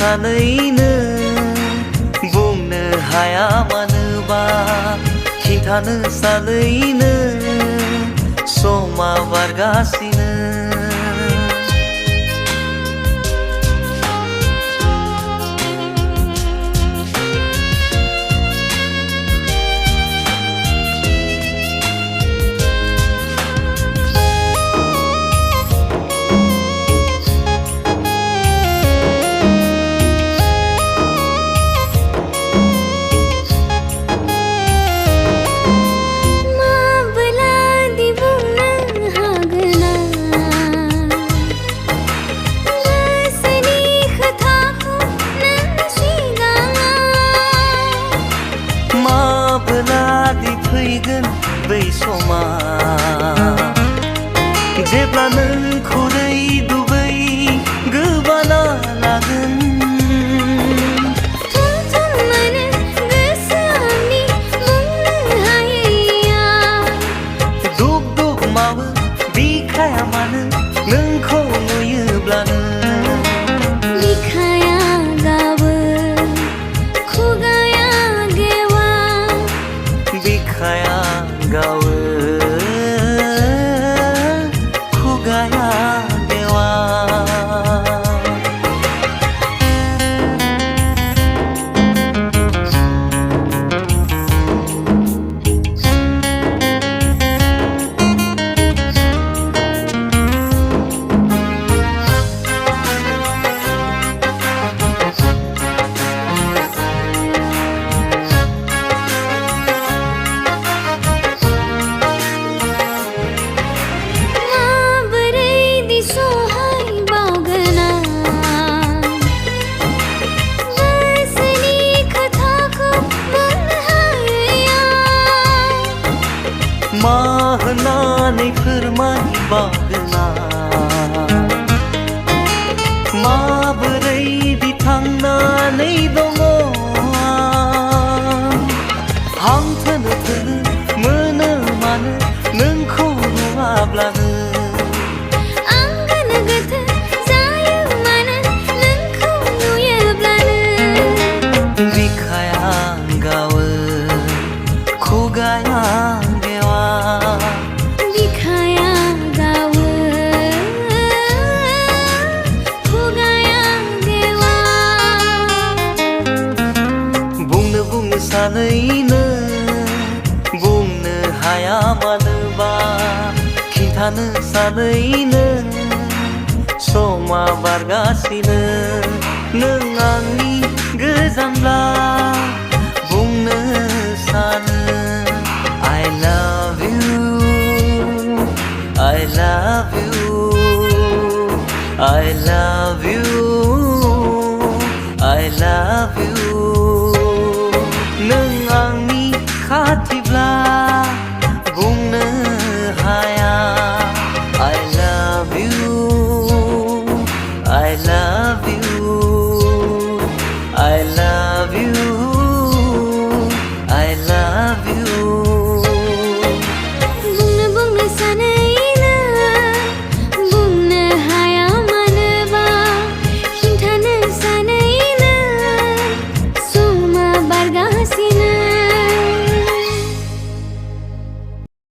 सानैनो बुंनो हाया मानोबा खिन्थानो सानैनो समा बारगासिनो फैगोन बै समा जेब्ला नोंखौ दैदुबै गोबाना लागोन दुब दुब मावो बिखाया मानो नोंखौ नुयोब्लानो बिखाया गाबो खुगाया गेवा बिखाया गावो खुगाया गेवा मा होननानै फोरमायबावगोना माबोरै थांनानै दङ हां थोनो थोनो मोनो मानो नोंखौ नुवाब्लानो आं गोनो गोथो जायो मानो नोंखौ नुयोब्लानो बिखाया गावो खुगाया बिखाया गावो खुगाया गेवा बुंनो सानैनो बुंनो हाया मानोबा खिन्थानो सानैनो समा बारगासिनो नों आंनि गोजानब्ला बुंनो सानो I love you I love you